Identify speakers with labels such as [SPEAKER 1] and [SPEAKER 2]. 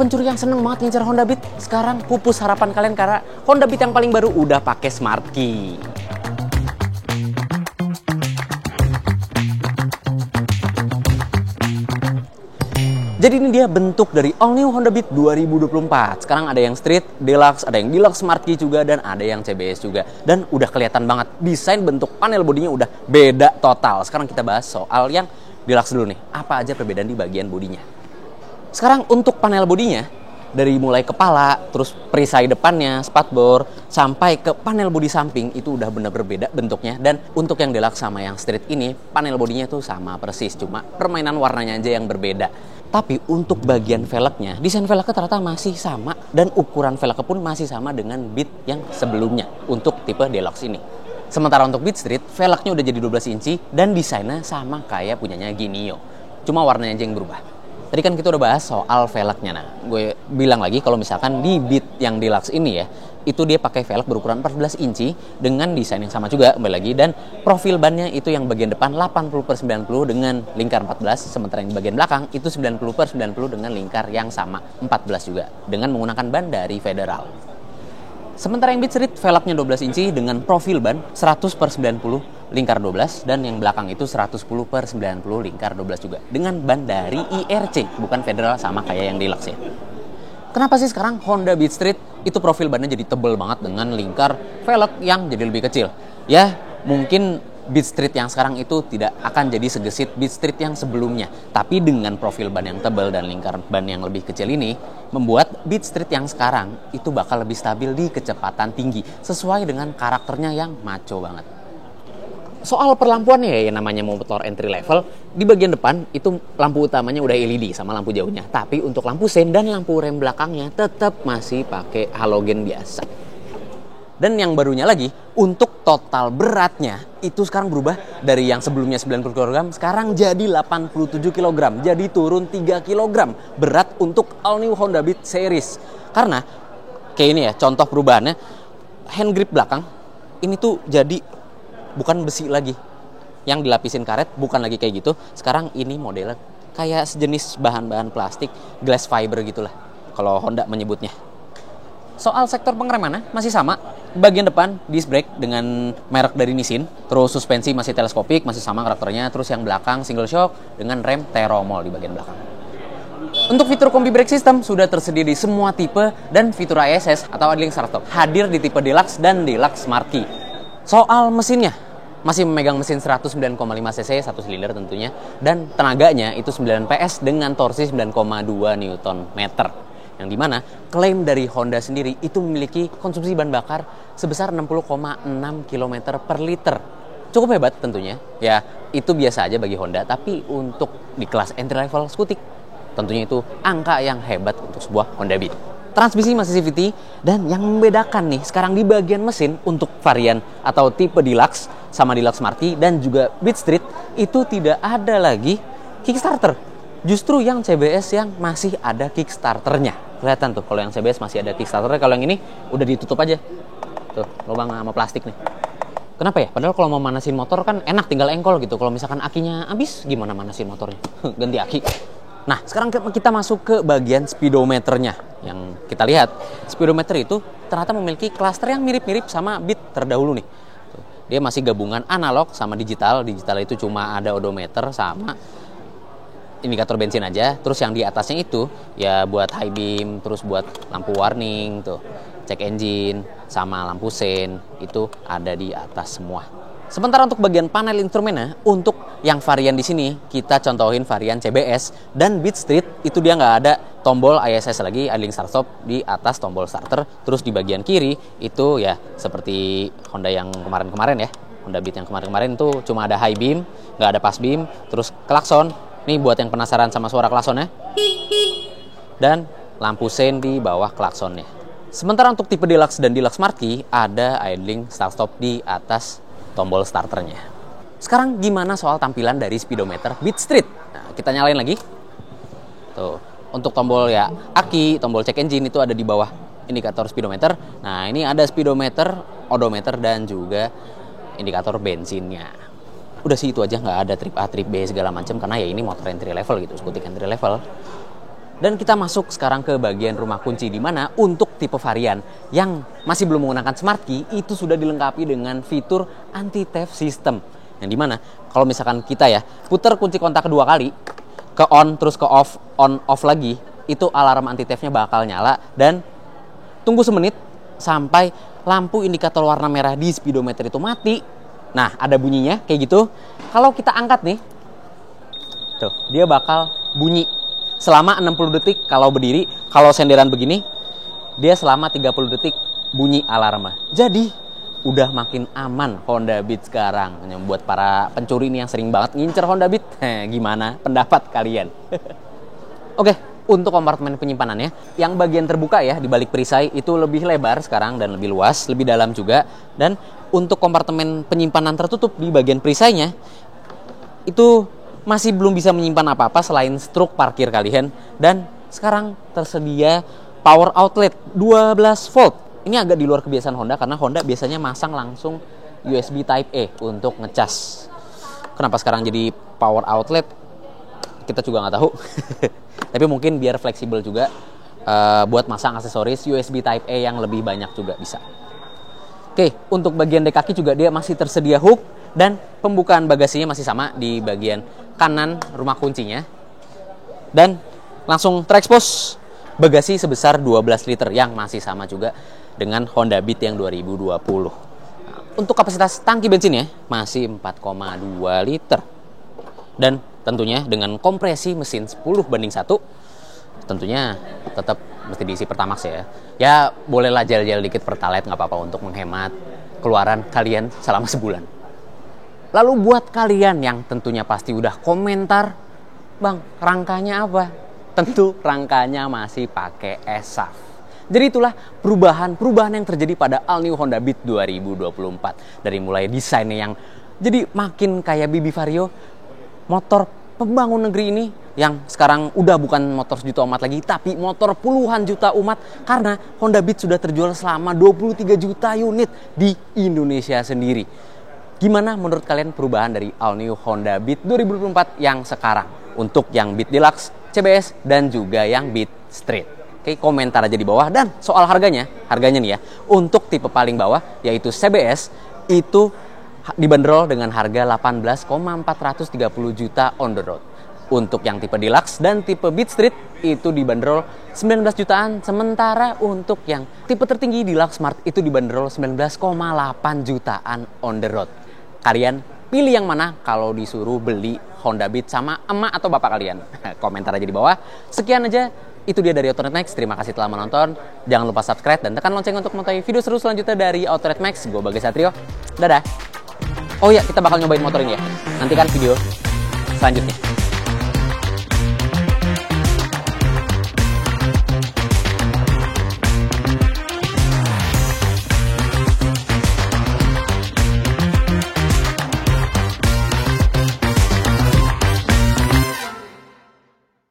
[SPEAKER 1] pencuri yang seneng banget ngincer Honda Beat, sekarang pupus harapan kalian karena Honda Beat yang paling baru udah pakai Smart Key. Jadi ini dia bentuk dari all new Honda Beat 2024. Sekarang ada yang Street, Deluxe, ada yang Deluxe Smart Key juga, dan ada yang CBS juga. Dan udah kelihatan banget, desain bentuk panel bodinya udah beda total. Sekarang kita bahas soal yang Deluxe dulu nih. Apa aja perbedaan di bagian bodinya. Sekarang untuk panel bodinya, dari mulai kepala, terus perisai depannya, spatbor, sampai ke panel bodi samping, itu udah benar-benar beda bentuknya. Dan untuk yang Deluxe sama yang Street ini, panel bodinya tuh sama persis. Cuma permainan warnanya aja yang berbeda. Tapi untuk bagian velgnya, desain velgnya ternyata masih sama. Dan ukuran velgnya pun masih sama dengan Beat yang sebelumnya untuk tipe Deluxe ini. Sementara untuk Beat Street, velgnya udah jadi 12 inci dan desainnya sama kayak punyanya Ginio. Cuma warnanya aja yang berubah. Tadi kan kita udah bahas soal velgnya. Nah, gue bilang lagi kalau misalkan di Beat yang Deluxe ini ya, itu dia pakai velg berukuran 14 inci dengan desain yang sama juga, kembali lagi. Dan profil bannya itu yang bagian depan 80/90 dengan lingkar 14, sementara yang bagian belakang itu 90/90 dengan lingkar yang sama 14 juga, dengan menggunakan ban dari Federal. Sementara yang Beat Street velgnya 12 inci dengan profil ban 100/90 lingkar 12, dan yang belakang itu 110/90 lingkar 12 juga dengan ban dari IRC, bukan Federal sama kayak yang Deluxe ya. Kenapa sih sekarang Honda Beat Street itu profil bannya jadi tebel banget dengan lingkar velg yang jadi lebih kecil? Ya, mungkin Beat Street yang sekarang itu tidak akan jadi segesit Beat Street yang sebelumnya. Tapi dengan profil ban yang tebal dan lingkar ban yang lebih kecil ini, membuat Beat Street yang sekarang itu bakal lebih stabil di kecepatan tinggi, sesuai dengan karakternya yang maco banget. Soal perlampuannya ya, yang namanya motor entry level, di bagian depan itu lampu utamanya udah LED sama lampu jauhnya. Tapi untuk lampu sen dan lampu rem belakangnya tetap masih pakai halogen biasa. Dan yang barunya lagi, untuk total beratnya itu sekarang berubah dari yang sebelumnya 90 kg, sekarang jadi 87 kg. Jadi turun 3 kg berat untuk all new Honda Beat series. Karena kayak ini ya, contoh perubahannya, hand grip belakang ini tuh jadi bukan besi lagi yang dilapisin karet, bukan lagi kayak gitu. Sekarang ini modelnya kayak sejenis bahan-bahan plastik, glass fiber gitulah kalau Honda menyebutnya. Soal sektor pengeremannya masih sama. Bagian depan disc brake dengan merek dari Nissin, terus suspensi masih teleskopik, masih sama karakternya. Terus yang belakang single shock dengan rem Teromol di bagian belakang. Untuk fitur kombi brake system sudah tersedia di semua tipe, dan fitur ISS atau idling start stop hadir di tipe Deluxe dan Deluxe Smart Key. Soal mesinnya, masih memegang mesin 109,5 cc, 1 silinder tentunya, dan tenaganya itu 9 PS dengan torsi 9,2 Nm. Yang dimana klaim dari Honda sendiri itu memiliki konsumsi bahan bakar sebesar 60,6 km per liter. Cukup hebat tentunya, ya itu biasa aja bagi Honda, tapi untuk di kelas entry level skutik, tentunya itu angka yang hebat untuk sebuah Honda Beat. Transmisi masih CVT, dan yang membedakan nih sekarang di bagian mesin untuk varian atau tipe Deluxe sama Deluxe Smart Key dan juga Beat Street itu tidak ada lagi Kickstarter. Justru yang CBS yang masih ada Kickstarternya. Kelihatan tuh kalau yang CBS masih ada Kickstarternya, kalau yang ini udah ditutup aja. Tuh, lubang sama plastik nih. Kenapa ya? Padahal kalau mau manasin motor kan enak, tinggal engkol gitu. Kalau misalkan akinya habis, gimana manasin motornya? Ganti aki. Nah, sekarang kita masuk ke bagian speedometernya. Yang kita lihat, speedometer itu ternyata memiliki klaster yang mirip-mirip sama Beat terdahulu nih. Dia masih gabungan analog sama digital. Digital itu cuma ada odometer sama indikator bensin aja. Terus yang di atasnya itu ya buat high beam, terus buat lampu warning tuh, cek engine sama lampu sen itu ada di atas semua. Sementara untuk bagian panel instrumennya, untuk yang varian di sini kita contohin varian CBS dan Beat Street itu dia nggak ada tombol ISS lagi, idling start stop di atas tombol starter. Terus di bagian kiri itu ya seperti Honda yang kemarin-kemarin ya, Honda Beat yang kemarin-kemarin itu cuma ada high beam, nggak ada pass beam, terus klakson. Nih buat yang penasaran sama suara klaksonnya, dan lampu sen di bawah klaksonnya. Sementara untuk tipe Deluxe dan Deluxe Smart Key ada idling start stop di atas tombol starternya. Sekarang gimana soal tampilan dari speedometer Beat Street? Nah, kita nyalain lagi. Tuh, untuk tombol ya aki, tombol check engine itu ada di bawah indikator speedometer. Nah, ini ada speedometer, odometer, dan juga indikator bensinnya. Udah sih itu aja, nggak ada trip A, trip B segala macam, karena ya ini motor entry level gitu, skutik entry level. Dan kita masuk sekarang ke bagian rumah kunci, di mana untuk tipe varian yang masih belum menggunakan smart key itu sudah dilengkapi dengan fitur anti theft system. Yang dimana kalau misalkan kita ya putar kunci kontak kedua kali, ke on terus ke off, on off lagi, itu alarm anti theft-nya bakal nyala dan tunggu semenit sampai lampu indikator warna merah di speedometer itu mati. Nah, ada bunyinya kayak gitu. Kalau kita angkat nih, tuh, dia bakal bunyi selama 60 detik kalau berdiri. Kalau senderan begini, dia selama 30 detik bunyi alarmnya. Jadi, udah makin aman Honda Beat sekarang. Buat para pencuri ini yang sering banget ngincer Honda Beat, gimana pendapat kalian? Oke, untuk kompartemen penyimpanannya, yang bagian terbuka ya di balik perisai itu lebih lebar sekarang dan lebih luas, lebih dalam juga. Dan untuk kompartemen penyimpanan tertutup di bagian perisainya, itu masih belum bisa menyimpan apa-apa selain struk parkir kalian. Dan sekarang tersedia power outlet 12 volt. Ini agak di luar kebiasaan Honda karena Honda biasanya masang langsung USB Type A untuk ngecas. Kenapa sekarang jadi power outlet? Kita juga nggak tahu. Tapi mungkin biar fleksibel juga buat masang aksesoris USB Type A yang lebih banyak juga bisa. Oke, untuk bagian dek kaki juga dia masih tersedia hook dan pembukaan bagasinya masih sama di bagian kanan rumah kuncinya. Dan langsung terekspos bagasi sebesar 12 liter yang masih sama juga dengan Honda Beat yang 2020. Nah, untuk kapasitas tangki bensinnya masih 4,2 liter. Dan tentunya dengan kompresi mesin 10:1, tentunya tetap mesti diisi Pertamax ya. Ya bolehlah jel-jel dikit Pertalite, nggak apa-apa untuk menghemat keluaran kalian selama sebulan. Lalu buat kalian yang tentunya pasti udah komentar, Bang, rangkanya apa? Tentu rangkanya masih pakai ESAF. Jadi itulah perubahan yang terjadi pada All New Honda Beat 2024. Dari mulai desainnya yang jadi makin kayak Bibi Vario, motor pembangun negeri ini yang sekarang udah bukan motor sejuta umat lagi, tapi motor puluhan juta umat karena Honda Beat sudah terjual selama 23 juta unit di Indonesia sendiri. Gimana menurut kalian perubahan dari All New Honda Beat 2024 yang sekarang? Untuk yang Beat Deluxe, CBS, dan juga yang Beat Street. Oke, komentar aja di bawah. Dan soal harganya nih ya, untuk tipe paling bawah yaitu CBS itu dibanderol dengan harga 18,430 juta on the road. Untuk yang tipe Deluxe dan tipe Beat Street itu dibanderol 19 jutaan. Sementara untuk yang tipe tertinggi Deluxe Smart itu dibanderol 19,8 jutaan on the road. Kalian pilih yang mana kalau disuruh beli Honda Beat sama emak atau bapak kalian? Komentar aja di bawah. Sekian aja. Itu dia dari Autoret Max. Terima kasih telah menonton. Jangan lupa subscribe dan tekan lonceng untuk mengetahui video seru selanjutnya dari Autoret Max. Gue Bagas Satrio. Dadah. Oh iya, kita bakal nyobain motor ini ya. Nantikan video selanjutnya.